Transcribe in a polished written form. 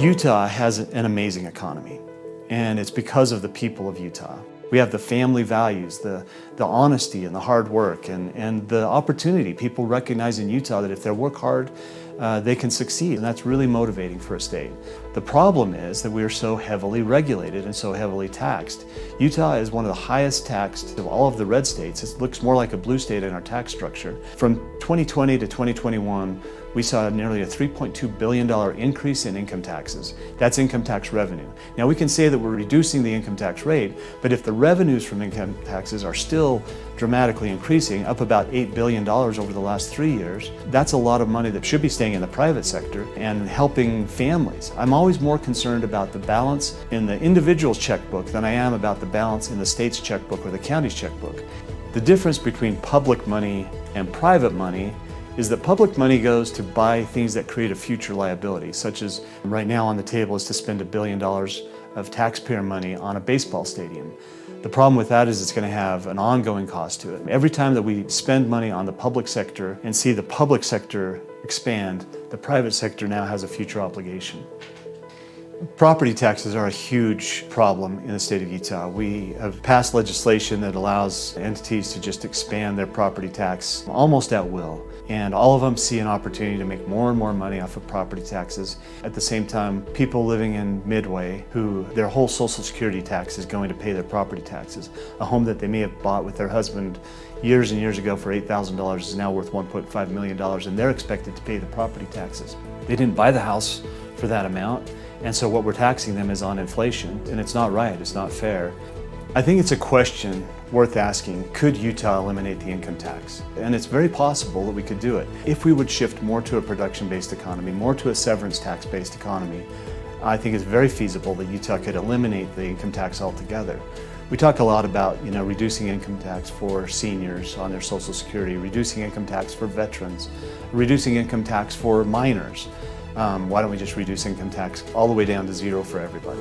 Utah has an amazing economy, and it's because of the people of Utah. We have the family values, the honesty and the hard work, and the opportunity. People recognize in Utah that if they work hard, they can succeed, and that's really motivating for a state. The problem is that we are so heavily regulated and so heavily taxed. Utah is one of the highest taxed of all of the red states. It looks more like a blue state in our tax structure. From 2020 to 2021, we saw nearly a $3.2 billion increase in income taxes. That's income tax revenue. Now we can say that we're reducing the income tax rate, but if the revenues from income taxes are still dramatically increasing, up about $8 billion over the last 3 years, that's a lot of money that should be staying in the private sector and helping families. I'm always more concerned about the balance in the individual's checkbook than I am about the balance in the state's checkbook or the county's checkbook. The difference between public money and private money is that public money goes to buy things that create a future liability, such as right now on the table is to spend $1 billion of taxpayer money on a baseball stadium. The problem with that is it's going to have an ongoing cost to it. Every time that we spend money on the public sector and see the public sector expand, the private sector now has a future obligation. Property taxes are a huge problem in the state of Utah. We have passed legislation that allows entities to just expand their property tax almost at will. And all of them see an opportunity to make more and more money off of property taxes. At the same time, people living in Midway, who their whole Social Security tax is going to pay their property taxes. A home that they may have bought with their husband years and years ago for $8,000 is now worth $1.5 million, and they're expected to pay the property taxes. They didn't buy the house for that amount, and so what we're taxing them is on inflation, and it's not right, it's not fair. I think it's a question worth asking, could Utah eliminate the income tax? And it's very possible that we could do it. If we would shift more to a production-based economy, more to a severance tax-based economy, I think it's very feasible that Utah could eliminate the income tax altogether. We talk a lot about, reducing income tax for seniors on their Social Security, reducing income tax for veterans, reducing income tax for minors. Why don't we just reduce income tax all the way down to zero for everybody?